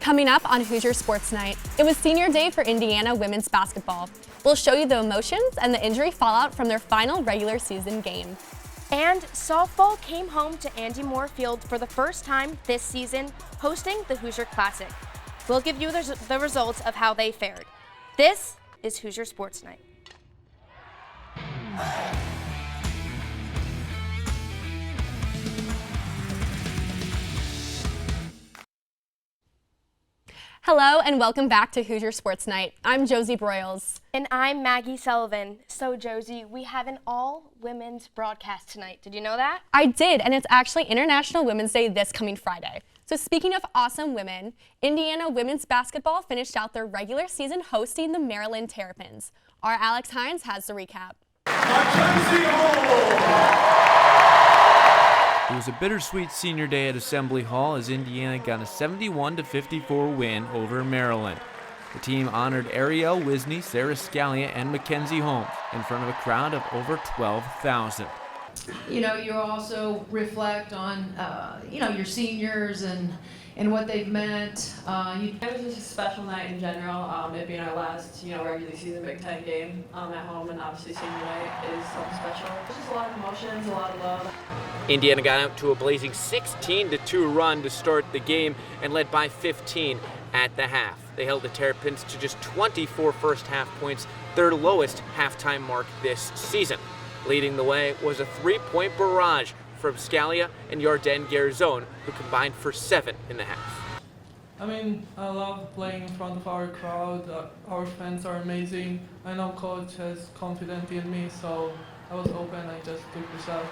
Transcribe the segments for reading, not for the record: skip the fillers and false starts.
Coming up on Hoosier Sports Night, it was senior day for Indiana women's basketball. We'll show you the emotions and the injury fallout from their final regular season game. And softball came home to Andy Moore Field for the first time this season, hosting the Hoosier Classic. We'll give you the results of how they fared. This is Hoosier Sports Night. Hello and welcome back to Hoosier Sports Night. I'm Josie Broyles. And I'm Maggie Sullivan. So Josie, we have an all-women's broadcast tonight. Did you know that? I did, and it's actually International Women's Day this coming Friday. So speaking of awesome women, Indiana women's basketball finished out their regular season hosting the Maryland Terrapins. Our Alex Hines has the recap. It was a bittersweet senior day at Assembly Hall as Indiana got a 71-54 win over Maryland. The team honored Ariel Wisney, Sarah Scalia, and Mackenzie Holmes in front of a crowd of over 12,000. You know, you also reflect on, your seniors and what they've meant. It was just a special night in general. It being our last, regular season Big Ten game at home, and obviously senior night is something special. It's just a lot of emotions, a lot of love. Indiana got out to a blazing 16-2 run to start the game and led by 15 at the half. They held the Terrapins to just 24 first half points, their lowest halftime mark this season. Leading the way was a three-point barrage from Scalia and Yarden Garzone, who combined for 7 in the half. I love playing in front of our crowd. Our fans are amazing. I know coach has confidence in me, so I was open. I just took the shot,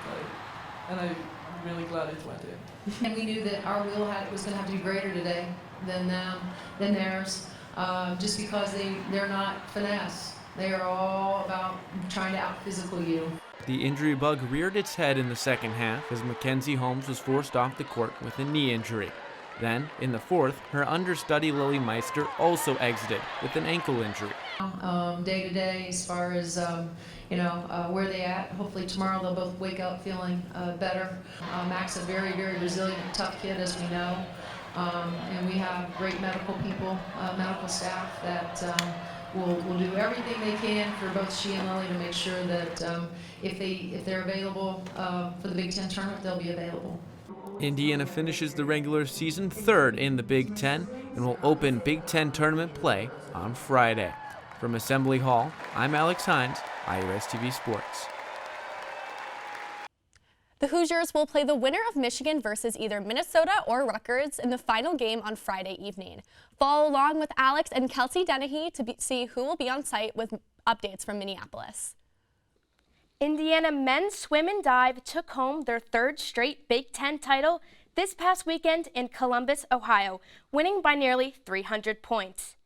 and I'm really glad it went in. And we knew that our wheel was going to have to be greater today than theirs, just because they're not finesse. They are all about trying to out-physical you. The injury bug reared its head in the second half as Mackenzie Holmes was forced off the court with a knee injury. Then, in the fourth, her understudy Lily Meister also exited with an ankle injury. Day to day, as far as where they at. Hopefully tomorrow they'll both wake up feeling better. Mac's a very, very resilient, tough kid, as we know, and we have great medical people, medical staff that will do everything they can for both she and Lily to make sure that if they're available for the Big Ten tournament, they'll be available. Indiana finishes the regular season third in the Big Ten and will open Big Ten tournament play on Friday. From Assembly Hall, I'm Alex Hines, IUSTV Sports. The Hoosiers will play the winner of Michigan versus either Minnesota or Rutgers in the final game on Friday evening. Follow along with Alex and Kelsey Dennehy to see who will be on site with updates from Minneapolis. Indiana men's swim and dive took home their third straight Big Ten title this past weekend in Columbus, Ohio, winning by nearly 300 points.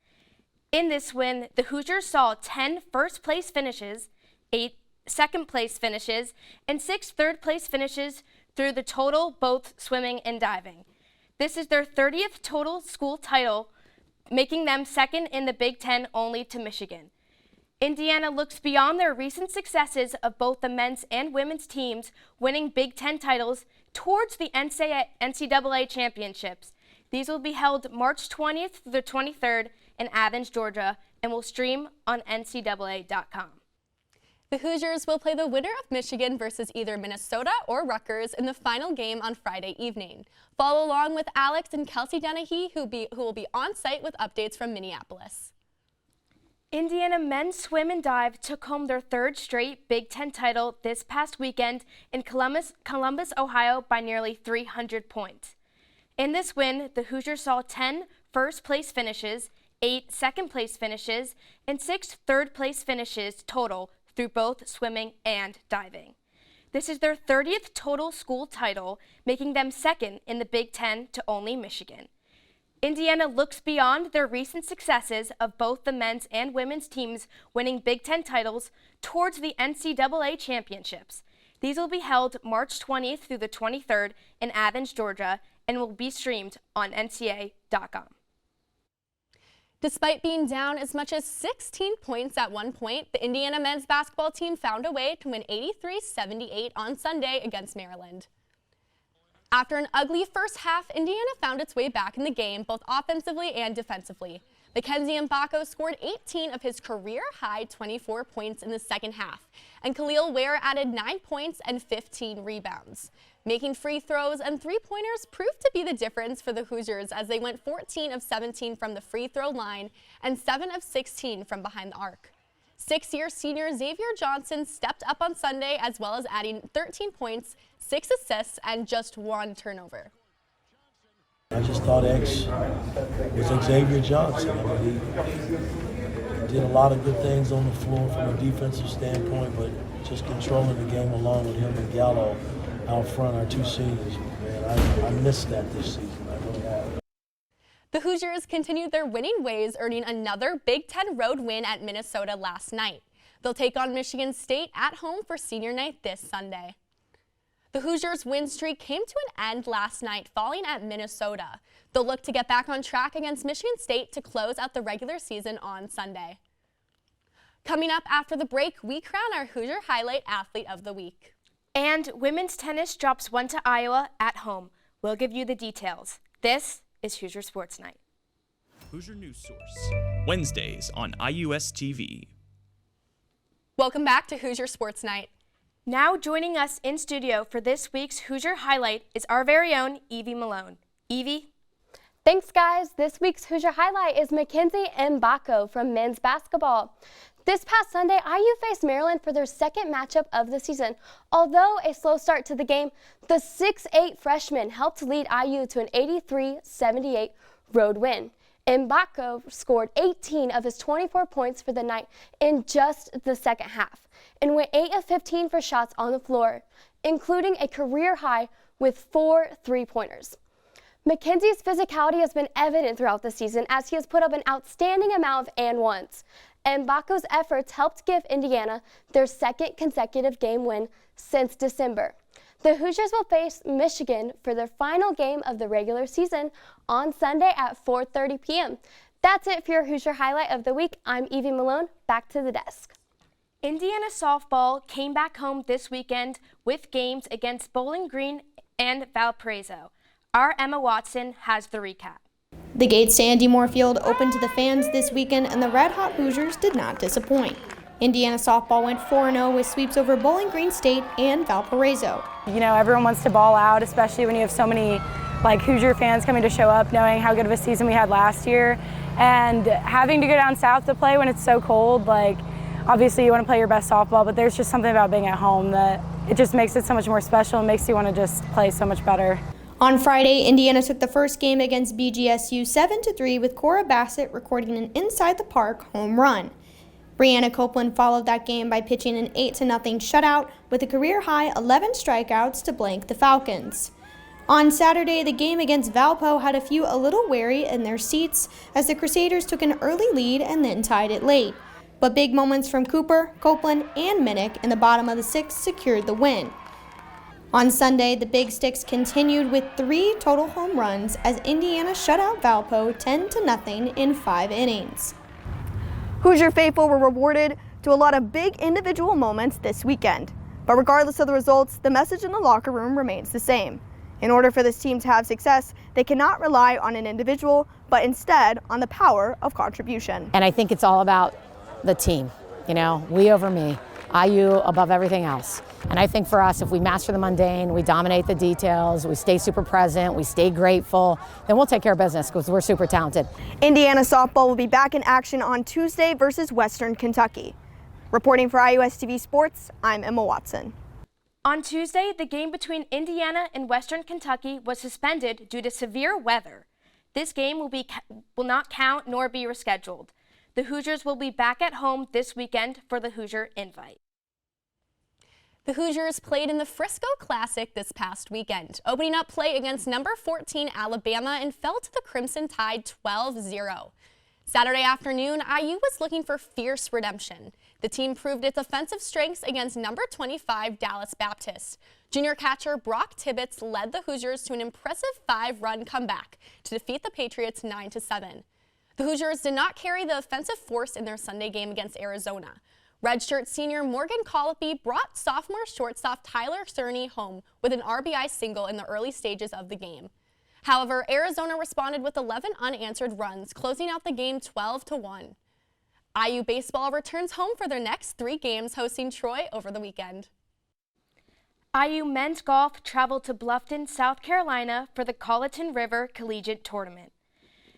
In this win, the Hoosiers saw 10 first-place finishes, 8 second-place finishes, and 6 third-place finishes through the total, both swimming and diving. This is their 30th total school title, making them second in the Big Ten only to Michigan. Indiana looks beyond their recent successes of both the men's and women's teams winning Big Ten titles towards the NCAA championships. These will be held March 20th through the 23rd in Athens, Georgia, and will stream on ncaa.com. The Hoosiers will play the winner of Michigan versus either Minnesota or Rutgers in the final game on Friday evening. Follow along with Alex and Kelsey Dennehy, who will be on site with updates from Minneapolis. Indiana men's swim and dive took home their third straight Big Ten title this past weekend in Columbus, Ohio by nearly 300 points. In this win, the Hoosiers saw 10 first-place finishes, 8 second-place finishes, and 6 third-place finishes total through both swimming and diving. This is their 30th total school title, making them second in the Big Ten to only Michigan. Indiana looks beyond their recent successes of both the men's and women's teams winning Big Ten titles towards the NCAA championships. These will be held March 20th through the 23rd in Athens, Georgia, and will be streamed on ncaa.com. Despite being down as much as 16 points at one point, the Indiana men's basketball team found a way to win 83-78 on Sunday against Maryland. After an ugly first half, Indiana found its way back in the game, both offensively and defensively. Mackenzie Mbako scored 18 of his career-high 24 points in the second half, and Khalil Ware added 9 points and 15 rebounds. Making free throws and three-pointers proved to be the difference for the Hoosiers as they went 14 of 17 from the free throw line and 7 of 16 from behind the arc. Six-year senior Xavier Johnson stepped up on Sunday as well as adding 13 points, 6 assists, and just 1 turnover. I just thought X was Xavier Johnson. I mean, he did a lot of good things on the floor from a defensive standpoint, but just controlling the game along with him and Gallo out front, our two seniors. Man, I missed that this season. I really have. The Hoosiers continued their winning ways, earning another Big Ten road win at Minnesota last night. They'll take on Michigan State at home for senior night this Sunday. The Hoosiers' win streak came to an end last night, falling at Minnesota. They'll look to get back on track against Michigan State to close out the regular season on Sunday. Coming up after the break, we crown our Hoosier Highlight Athlete of the Week. And women's tennis drops 1 to Iowa at home. We'll give you the details. This is Hoosier Sports Night. Hoosier News Source, Wednesdays on IUSTV. Welcome back to Hoosier Sports Night. Now joining us in studio for this week's Hoosier Highlight is our very own Evie Malone. Evie? Thanks, guys. This week's Hoosier Highlight is Mackenzie Mbako from men's basketball. This past Sunday, IU faced Maryland for their second matchup of the season. Although a slow start to the game, the 6'8 freshman helped lead IU to an 83-78 road win. Mbako scored 18 of his 24 points for the night in just the second half and went 8 of 15 for shots on the floor, including a career high with 4 three-pointers. Mackenzie's physicality has been evident throughout the season as he has put up an outstanding amount of and-ones. Mbako's efforts helped give Indiana their second consecutive game win since December. The Hoosiers will face Michigan for their final game of the regular season on Sunday at 4:30 p.m. That's it for your Hoosier Highlight of the Week. I'm Evie Malone. Back to the desk. Indiana softball came back home this weekend with games against Bowling Green and Valparaiso. Our Emma Watson has the recap. The gates to Andy Moore Field opened to the fans this weekend, and the Red Hot Hoosiers did not disappoint. Indiana softball went 4-0 with sweeps over Bowling Green State and Valparaiso. You know, everyone wants to ball out, especially when you have so many Hoosier fans coming to show up, knowing how good of a season we had last year. And having to go down south to play when it's so cold, obviously you want to play your best softball, but there's just something about being at home that it just makes it so much more special and makes you want to just play so much better. On Friday, Indiana took the first game against BGSU 7-3 with Cora Bassett recording an inside the park home run. Brianna Copeland followed that game by pitching an 8-0 shutout with a career-high 11 strikeouts to blank the Falcons. On Saturday, the game against Valpo had a few a little wary in their seats as the Crusaders took an early lead and then tied it late. But big moments from Cooper, Copeland, and Minnick in the bottom of the sixth secured the win. On Sunday, the Big Sticks continued with 3 total home runs as Indiana shut out Valpo 10-0 in 5 innings. Hoosier faithful were rewarded to a lot of big individual moments this weekend. But regardless of the results, the message in the locker room remains the same. In order for this team to have success, they cannot rely on an individual, but instead on the power of contribution. And I think it's all about the team, we over me, IU above everything else. And I think for us, if we master the mundane, we dominate the details, we stay super present, we stay grateful, then we'll take care of business because we're super talented. Indiana softball will be back in action on Tuesday versus Western Kentucky. Reporting for IUSTV Sports, I'm Emma Watson. On Tuesday, the game between Indiana and Western Kentucky was suspended due to severe weather. This game will not count nor be rescheduled. The Hoosiers will be back at home this weekend for the Hoosier Invite. The Hoosiers played in the Frisco Classic this past weekend, opening up play against number 14 Alabama and fell to the Crimson Tide 12-0. Saturday afternoon, IU was looking for fierce redemption. The team proved its offensive strengths against number 25 Dallas Baptist. Junior catcher Brock Tibbetts led the Hoosiers to an impressive 5-run comeback to defeat the Patriots 9-7. The Hoosiers did not carry the offensive force in their Sunday game against Arizona. Redshirt senior Morgan Colopy brought sophomore shortstop Tyler Cerny home with an RBI single in the early stages of the game. However, Arizona responded with 11 unanswered runs, closing out the game 12-1. IU baseball returns home for their next 3 games, hosting Troy over the weekend. IU men's golf traveled to Bluffton, South Carolina for the Colleton River Collegiate Tournament.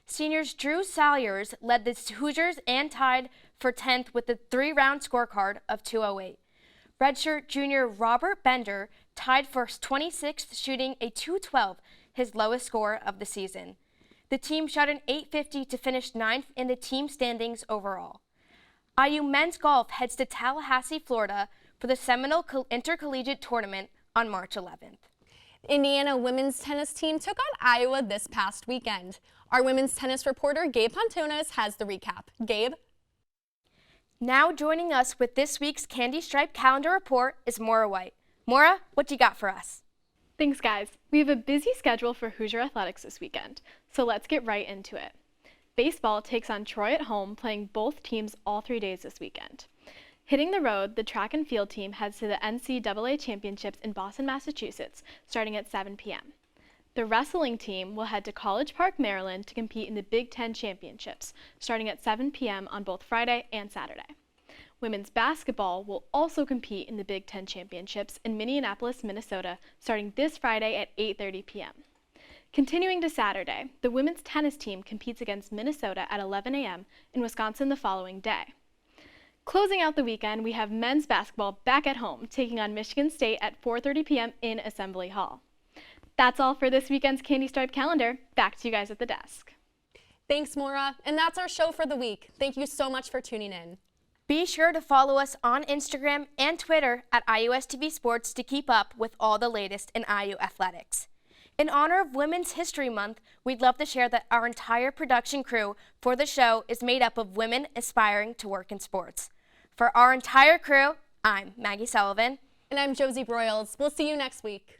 Seniors Drew Salyers led the Hoosiers and tied for 10th with a 3-round scorecard of 208. Redshirt junior Robert Bender tied for 26th, shooting a 212, his lowest score of the season. The team shot an .850 to finish 9th in the team standings overall. IU men's golf heads to Tallahassee, Florida for the Seminole Intercollegiate Tournament on March 11th. The Indiana women's tennis team took on Iowa this past weekend. Our women's tennis reporter Gabe Pontones has the recap. Gabe? Now joining us with this week's Candy Stripe calendar report is Maura White. Maura, what you got for us? Thanks, guys. We have a busy schedule for Hoosier Athletics this weekend, so let's get right into it. Baseball takes on Troy at home, playing both teams all 3 days this weekend. Hitting the road, the track and field team heads to the NCAA Championships in Boston, Massachusetts, starting at 7 p.m. The wrestling team will head to College Park, Maryland to compete in the Big Ten Championships, starting at 7 p.m. on both Friday and Saturday. Women's basketball will also compete in the Big Ten Championships in Minneapolis, Minnesota, starting this Friday at 8:30 p.m. Continuing to Saturday, the women's tennis team competes against Minnesota at 11 a.m. in Wisconsin the following day. Closing out the weekend, we have men's basketball back at home, taking on Michigan State at 4:30 p.m. in Assembly Hall. That's all for this weekend's Candy Stripe calendar. Back to you guys at the desk. Thanks, Maura. And that's our show for the week. Thank you so much for tuning in. Be sure to follow us on Instagram and Twitter at IUSTV Sports to keep up with all the latest in IU athletics. In honor of Women's History Month, we'd love to share that our entire production crew for the show is made up of women aspiring to work in sports. For our entire crew, I'm Maggie Sullivan. And I'm Josie Broyles. We'll see you next week.